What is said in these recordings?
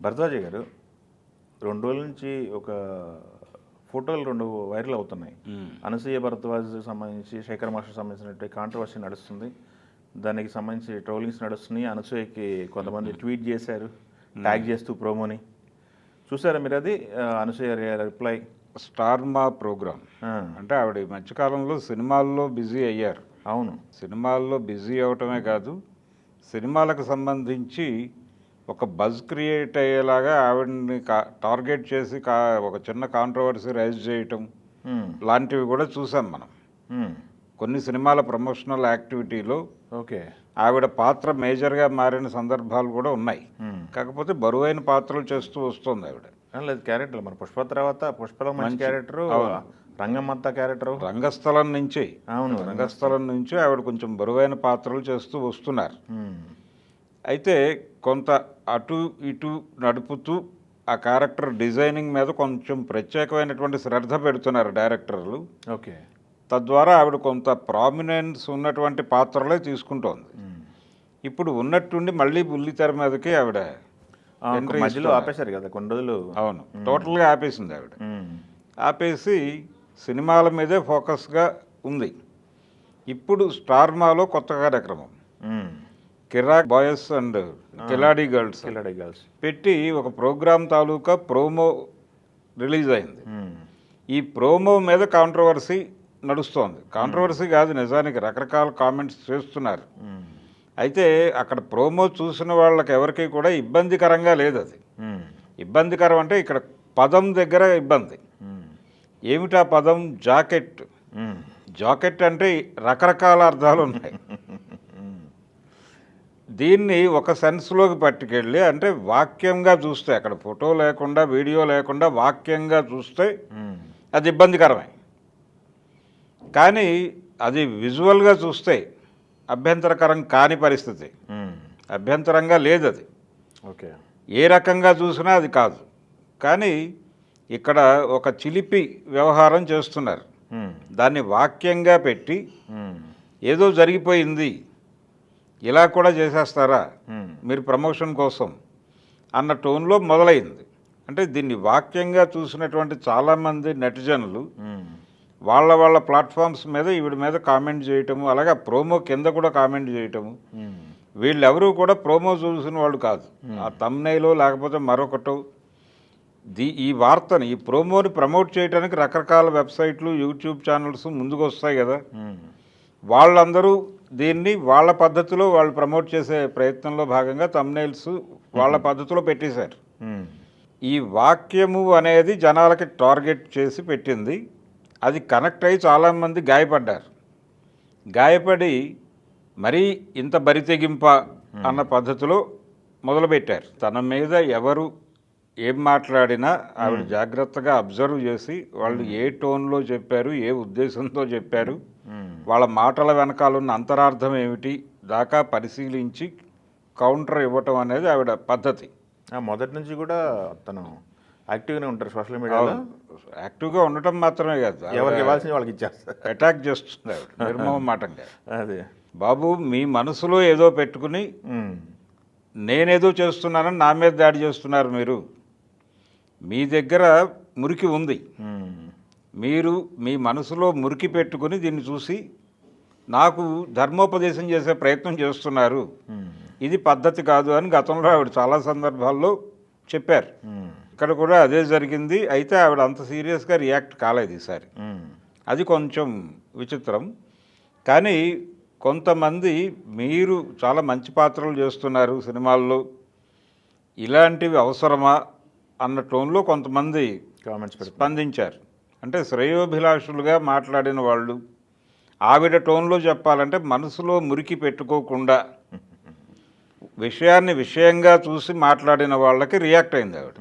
భరద్వాజ గారు 2 రోజుల నుంచి ఒక ఫోటోలు 2 వైరల్ అవుతున్నాయి. అనసూయ భరద్వాజ్ సంబంధించి శేఖర్ మాస్టర్ సంబంధించినట్టు కాంట్రవర్సీ నడుస్తుంది. దానికి సంబంధించి ట్రోలింగ్స్ నడుస్తున్నాయి. అనసూయకి కొంతమంది ట్వీట్ చేశారు ట్యాగ్ చేస్తూ ప్రోమోని. చూసారా మీరు అది? అనసూయ రిప్లై స్టార్ మా ప్రోగ్రామ్ అంటే ఆవిడ ఈ మధ్యకాలంలో సినిమాల్లో బిజీ అయ్యారు. అవును, సినిమాల్లో బిజీ అవటమే కాదు, సినిమాలకు సంబంధించి ఒక బజ్ క్రియేట్ అయ్యేలాగా ఆవిడని టార్గెట్ చేసి ఒక చిన్న కాంట్రవర్సీ రైజ్ చేయటం లాంటివి కూడా చూసాం మనం. కొన్ని సినిమాల ప్రమోషనల్ యాక్టివిటీలో ఓకే ఆవిడ పాత్ర మేజర్గా మారిన సందర్భాలు కూడా ఉన్నాయి. కాకపోతే బరువైన పాత్రలు చేస్తూ వస్తుంది ఆవిడ. లేదు క్యారెక్టర్ మన పుష్ప తర్వాత పుష్పలో మంచి క్యారెక్టరు, రంగమంతా క్యారెక్టరు, రంగస్థలం నుంచి. అవును, రంగస్థలం నుంచి ఆవిడ కొంచెం బరువైన పాత్రలు చేస్తూ వస్తున్నారు. అయితే కొంత అటు ఇటు నడుపుతూ ఆ క్యారెక్టర్ డిజైనింగ్ మీద కొంచెం ప్రత్యేకమైనటువంటి శ్రద్ధ పెడుతున్నారు డైరెక్టర్లు. ఓకే, తద్వారా ఆవిడ కొంత ప్రామినెన్స్ ఉన్నటువంటి పాత్రలే తీసుకుంటోంది. ఇప్పుడు ఉన్నట్టుండి మళ్ళీ బుల్లితెర మీదకి ఆవిడ మధ్యలో ఆపేశారు కదా కొన్ని రోజులు. అవును, టోటల్గా ఆపేసింది ఆవిడ. ఆపేసి సినిమాల మీదే ఫోకస్గా ఉంది. ఇప్పుడు స్టార్ మాలో కొత్త కార్యక్రమం కిరాక్ బాయ్స్ అండ్ కిలాడీ గర్ల్స్ పెట్టి ఒక ప్రోగ్రామ్ తాలూకా ప్రోమో రిలీజ్ అయింది. ఈ ప్రోమో మీద కాంట్రవర్సీ నడుస్తోంది. కాంట్రవర్సీ కాదు, నిజానికి రకరకాల కామెంట్స్ చేస్తున్నారు. అయితే అక్కడ ప్రోమో చూసిన వాళ్ళకి ఎవరికి కూడా ఇబ్బందికరంగా లేదు. అది ఇబ్బందికరం అంటే ఇక్కడ పదం దగ్గర ఇబ్బంది. ఏమిటా పదం? జాకెట్. జాకెట్ అంటే రకరకాల అర్థాలు ఉన్నాయి. దీన్ని ఒక సెన్స్లోకి పట్టుకెళ్ళి, అంటే వాక్యంగా చూస్తే, అక్కడ ఫోటో లేకుండా వీడియో లేకుండా వాక్యంగా చూస్తే అది ఇబ్బందికరమే. కానీ అది విజువల్గా చూస్తే అభ్యంతరకరం కాని పరిస్థితి. అభ్యంతరంగా లేదు అది. ఓకే, ఏ రకంగా చూసినా అది కాదు. కానీ ఇక్కడ ఒక చిలిపి వ్యవహారం చేస్తున్నారు. దాన్ని వాక్యంగా పెట్టి ఏదో జరిగిపోయింది, ఇలా కూడా చేసేస్తారా మీరు ప్రమోషన్ కోసం అన్న టోన్లో మొదలైంది. అంటే దీన్ని వాక్యంగా చూసినటువంటి చాలామంది నెటిజన్లు వాళ్ళ ప్లాట్ఫామ్స్ మీద ఈవిడ మీద కామెంట్ చేయటము, అలాగే ప్రోమో కింద కూడా కామెంట్ చేయటము. వీళ్ళెవరూ కూడా ప్రోమో చూసిన వాళ్ళు కాదు. ఆ తమ్నైలో లేకపోతే మరొకటో ఈ వార్తని, ఈ ప్రోమోని ప్రమోట్ చేయడానికి రకరకాల వెబ్సైట్లు, యూట్యూబ్ ఛానల్స్ ముందుకు వస్తాయి కదా. వాళ్ళందరూ దీన్ని వాళ్ళ పద్ధతిలో వాళ్ళు ప్రమోట్ చేసే ప్రయత్నంలో భాగంగా తమ్నైల్స్ వాళ్ళ పద్ధతిలో పెట్టేశారు. ఈ వాక్యము అనేది జనాలకి టార్గెట్ చేసి పెట్టింది. అది కనెక్ట్ అయ్యి చాలామంది గాయపడ్డారు. గాయపడి మరీ ఇంత బరితెగింప అన్న పద్ధతిలో మొదలుపెట్టారు. తన మీద ఎవరు ఏం మాట్లాడినా ఆవిడ జాగ్రత్తగా అబ్జర్వ్ చేసి వాళ్ళు ఏ టోన్లో చెప్పారు, ఏ ఉద్దేశంతో చెప్పారు, వాళ్ళ మాటల వెనకాలన్న అంతరార్థం ఏమిటి దాకా పరిశీలించి కౌంటర్ ఇవ్వటం అనేది ఆవిడ పద్ధతి. మొదటి నుంచి కూడా తను యాక్టివ్గానే ఉంటారు సోషల్ మీడియాలో. యాక్టివ్గా ఉండటం మాత్రమే కాదు, ఎవరికి ఇవ్వాల్సిన వాళ్ళకి ఇచ్చేస్తారు. అటాక్ చేస్తుంది ఆవిడ నిర్మమాటంగా. అదే బాబు, మీ మనసులో ఏదో పెట్టుకుని నేనేదో చేస్తున్నానని నా మీద దాడి చేస్తున్నారు. మీరు మీ దగ్గర మురికి ఉంది, మీరు మీ మనసులో మురికి పెట్టుకుని దీన్ని చూసి నాకు ధర్మోపదేశం చేసే ప్రయత్నం చేస్తున్నారు. ఇది పద్ధతి కాదు అని గతంలో ఆవిడ చాలా సందర్భాల్లో చెప్పారు. ఇక్కడ కూడా అదే జరిగింది. అయితే ఆవిడ అంత సీరియస్గా రియాక్ట్ కాలేదు ఈసారి. అది కొంచెం విచిత్రం. కానీ కొంతమంది మీరు చాలా మంచి పాత్రలు చేస్తున్నారు సినిమాల్లో, ఇలాంటివి అవసరమా అన్న టోన్లో కొంతమంది కామెంట్స్ స్పందించారు. అంటే శ్రేయోభిలాషులుగా మాట్లాడిన వాళ్ళు, ఆవిడ టోన్లో చెప్పాలంటే మనసులో మురికి పెట్టుకోకుండా విషయాన్ని విషయంగా చూసి మాట్లాడిన వాళ్ళకి రియాక్ట్ అయింది ఆవిడ.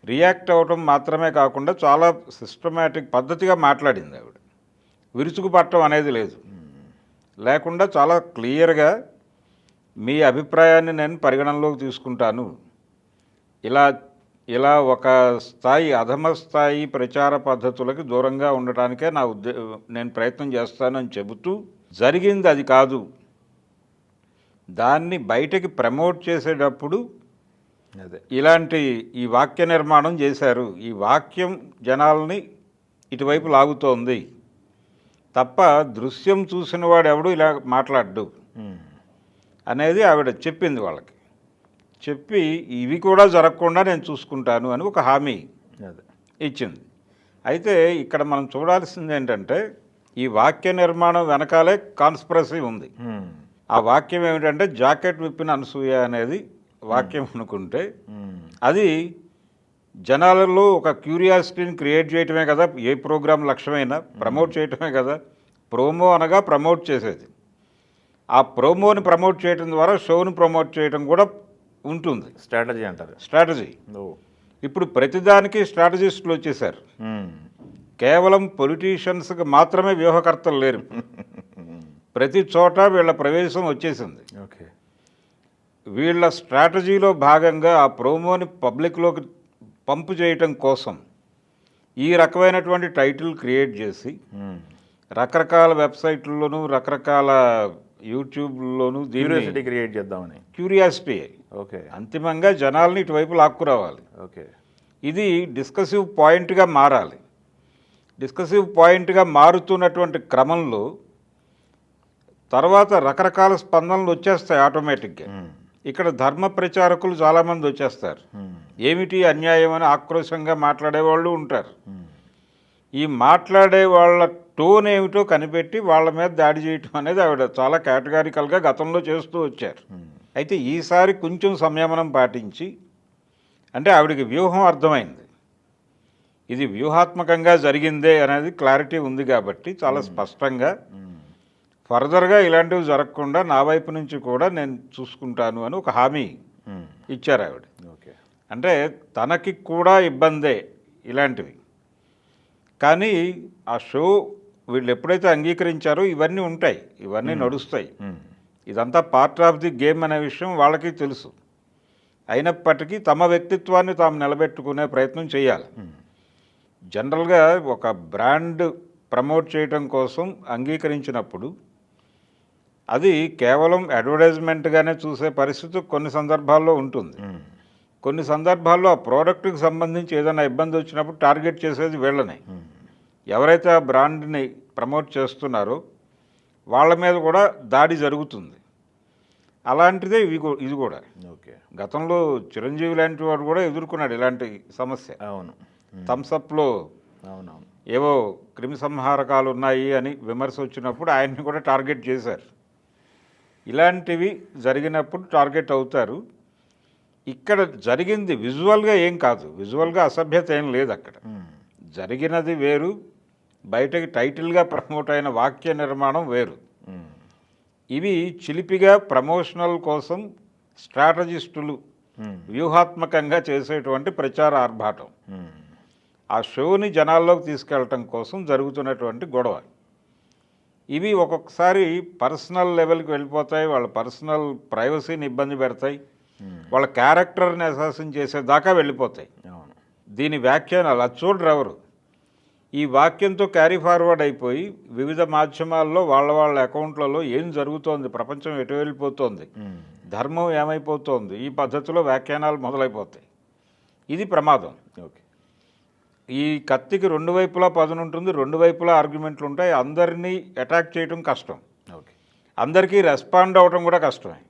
రియాక్ట్ అవ్వటం మాత్రమే కాకుండా చాలా సిస్టమేటిక్ పద్ధతిగా మాట్లాడింది ఆవిడ. విరుచుకుపట్టడం అనేది లేదు, లేకుండా చాలా క్లియర్గా మీ అభిప్రాయాన్ని నేను పరిగణనలోకి తీసుకుంటాను, ఇలా ఒక స్థాయి అధమ స్థాయి ప్రచార పద్ధతులకి దూరంగా ఉండటానికే నేను ప్రయత్నం చేస్తానని చెబుతూ, జరిగింది అది కాదు, దాన్ని బయటకి ప్రమోట్ చేసేటప్పుడు అదే ఇలాంటి ఈ వాక్య నిర్మాణం చేశారు. ఈ వాక్యం జనాల్ని ఇటువైపు లాగుతోంది తప్ప దృశ్యం చూసిన వాడు ఎవడు ఇలా మాట్లాడ్డు అనేది ఆవిడ చెప్పింది వాళ్ళకి. చెప్పి ఇవి కూడా జరగకుండా నేను చూసుకుంటాను అని ఒక హామీ అదే ఇచ్చింది. అయితే ఇక్కడ మనం చూడాల్సింది ఏంటంటే ఈ వాక్య నిర్మాణం వెనకాలే కాన్స్పిరసీ ఉంది. ఆ వాక్యం ఏమిటంటే జాకెట్ విప్పిన అనసూయ అనేది వాక్యం అనుకుంటే అది జనాలలో ఒక క్యూరియాసిటీని క్రియేట్ చేయటమే కదా ఏ ప్రోగ్రాం లక్ష్యమైనా, ప్రమోట్ చేయటమే కదా. ప్రోమో అనగా ప్రమోట్ చేసేది. ఆ ప్రోమోని ప్రమోట్ చేయడం ద్వారా షోని ప్రమోట్ చేయడం కూడా ఉంటుంది. స్ట్రాటజీ అంటారు. స్ట్రాటజీ. ఇప్పుడు ప్రతిదానికి స్ట్రాటజిస్టులు వచ్చేసారు. కేవలం పొలిటీషియన్స్కి మాత్రమే వ్యూహకర్తలు లేరు. ప్రతి చోట వీళ్ళ ప్రవేశం వచ్చేసింది. ఓకే, వీళ్ళ స్ట్రాటజీలో భాగంగా ఆ ప్రోమోని పబ్లిక్లోకి పంపు చేయటం కోసం ఈ రకమైనటువంటి టైటిల్ క్రియేట్ చేసి రకరకాల వెబ్సైట్లలోనూ రకరకాల యూట్యూబ్లోనూ క్యూరియాసిటీ క్రియేట్ చేద్దామని. క్యూరియాసిటీ ఓకే, అంతిమంగా జనాల్ని ఇటువైపు లాక్కురావాలి. ఓకే, ఇది డిస్కసివ్ పాయింట్గా మారాలి. డిస్కసివ్ పాయింట్గా మారుతున్నటువంటి క్రమంలో తర్వాత రకరకాల స్పందనలు వచ్చేస్తాయి ఆటోమేటిక్గా. ఇక్కడ ధర్మ ప్రచారకులు చాలామంది వచ్చేస్తారు. ఏమిటి అన్యాయం అని ఆక్రోశంగా మాట్లాడేవాళ్ళు ఉంటారు. ఈ మాట్లాడే వాళ్ళ టోన్ ఏమిటో కనిపెట్టి వాళ్ళ మీద దాడి చేయటం అనేది ఆవిడ చాలా కేటగారికల్గా గతంలో చేస్తూ వచ్చారు. అయితే ఈసారి కొంచెం సంయమనం పాటించి, అంటే ఆవిడకి వ్యూహం అర్థమైంది, ఇది వ్యూహాత్మకంగా జరిగిందే అనేది క్లారిటీ ఉంది కాబట్టి చాలా స్పష్టంగా ఫర్దర్గా ఇలాంటివి జరగకుండా నా వైపు నుంచి కూడా నేను చూసుకుంటాను అని ఒక హామీ ఇచ్చారు ఆవిడ. ఓకే, అంటే తనకి కూడా ఇబ్బందే ఇలాంటివి. కానీ ఆ షో వీళ్ళు ఎప్పుడైతే అంగీకరించారో ఇవన్నీ ఉంటాయి, ఇవన్నీ నడుస్తాయి, ఇదంతా పార్ట్ ఆఫ్ ది గేమ్ అనే విషయం వాళ్ళకి తెలుసు. అయినప్పటికీ తమ వ్యక్తిత్వాన్ని తాము నిలబెట్టుకునే ప్రయత్నం చేయాలి. జనరల్గా ఒక బ్రాండ్ ప్రమోట్ చేయడం కోసం అంగీకరించినప్పుడు అది కేవలం అడ్వర్టైజ్మెంట్గానే చూసే పరిస్థితి కొన్ని సందర్భాల్లో ఉంటుంది. కొన్ని సందర్భాల్లో ఆ ప్రోడక్ట్కి సంబంధించి ఏదైనా ఇబ్బంది వచ్చినప్పుడు టార్గెట్ చేసేది వీళ్ళని. ఎవరైతే ఆ బ్రాండ్ని ప్రమోట్ చేస్తున్నారో వాళ్ళ మీద కూడా దాడి జరుగుతుంది. అలాంటిదే ఇది కూడా. ఓకే, గతంలో చిరంజీవి లాంటి వాడు కూడా ఎదుర్కొన్నాడు ఇలాంటి సమస్య. అవును, థమ్సప్లో అవునవును, ఏవో క్రిమి సంహారకాలు ఉన్నాయి అని విమర్శ వచ్చినప్పుడు ఆయన్ని కూడా టార్గెట్ చేశారు. ఇలాంటివి జరిగినప్పుడు టార్గెట్ అవుతారు. ఇక్కడ జరిగింది విజువల్గా ఏం కాదు, విజువల్గా అసభ్యత ఏం లేదు. అక్కడ జరిగినది వేరు, బయటకి టైటిల్గా ప్రమోట్ అయిన వాక్య నిర్మాణం వేరు. ఇవి చిలిపిగా ప్రమోషనల్ కోసం స్ట్రాటజిస్టులు వ్యూహాత్మకంగా చేసేటువంటి ప్రచార ఆర్భాటం. ఆ షోని జనాల్లోకి తీసుకెళ్ళటం కోసం జరుగుతున్నటువంటి గొడవ. ఇవి ఒక్కొక్కసారి పర్సనల్ లెవెల్కి వెళ్ళిపోతాయి, వాళ్ళ పర్సనల్ ప్రైవసీని ఇబ్బంది పెడతాయి, వాళ్ళ క్యారెక్టర్ని అసాసిన్ చేసేదాకా వెళ్ళిపోతాయి. దీని వ్యాఖ్యానాలు అది చూడరు ఎవరు. ఈ వాక్యంతో క్యారీ ఫార్వర్డ్ అయిపోయి వివిధ మాధ్యమాల్లో వాళ్ళ అకౌంట్లలో ఏం జరుగుతోంది, ప్రపంచం ఎటు వెళ్ళిపోతోంది, ధర్మం ఏమైపోతోంది, ఈ పద్ధతిలో వ్యాఖ్యానాలు మొదలైపోతాయి. ఇది ప్రమాదం. ఓకే, ఈ కత్తికి రెండు వైపులా పదునుంటుంది, రెండు వైపులా ఆర్గ్యుమెంట్లు ఉంటాయి. అందరినీ అటాక్ చేయడం కష్టం, ఓకే, అందరికీ రెస్పాండ్ అవ్వడం కూడా కష్టమే.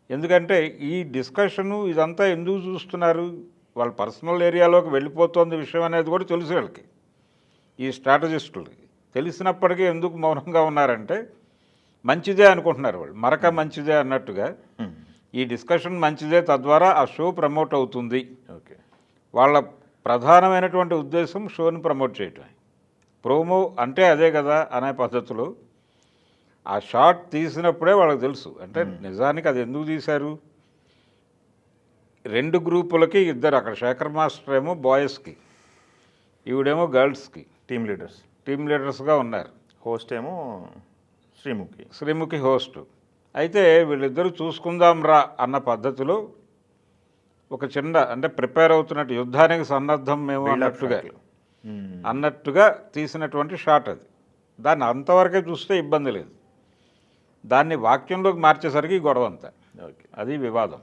ఎందుకంటే ఈ డిస్కషను ఇదంతా ఎందుకు చూస్తున్నారు, వాళ్ళ పర్సనల్ ఏరియాలోకి వెళ్ళిపోతుంది విషయం అనేది కూడా తెలుసు వాళ్ళకి, ఈ స్ట్రాటజిస్టులకి. తెలిసినప్పటికీ ఎందుకు మౌనంగా ఉన్నారంటే మంచిదే అనుకుంటున్నారు వాళ్ళు, మరక మంచిదే అన్నట్టుగా. ఈ డిస్కషన్ మంచిదే, తద్వారా ఆ షో ప్రమోట్ అవుతుంది. ఓకే, వాళ్ళ ప్రధానమైనటువంటి ఉద్దేశం షోని ప్రమోట్ చేయటమే. ప్రోమో అంటే అదే కదా అనే పద్ధతిలో ఆ షాట్ తీసినప్పుడే వాళ్ళకి తెలుసు. అంటే నిజానికి అది ఎందుకు తీశారు, రెండు గ్రూపులకి ఇద్దరు, అక్కడ శేఖర్ మాస్టర్ ఏమో బాయ్స్కి, ఈవిడేమో గర్ల్స్కి టీమ్ లీడర్స్గా ఉన్నారు. హోస్ట్ ఏమో శ్రీముఖి హోస్ట్. అయితే వీళ్ళిద్దరూ చూసుకుందాం రా అన్న పద్ధతిలో ఒక చిన్న, అంటే ప్రిపేర్ అవుతున్నట్టు, యుద్ధానికి సన్నద్ధం మేము అన్నట్టుగా తీసినటువంటి షాట్ అది. దాన్ని అంతవరకే చూస్తే ఇబ్బంది లేదు, దాన్ని వాక్యంలోకి మార్చేసరికి గొడవ అంతా, అది వివాదం.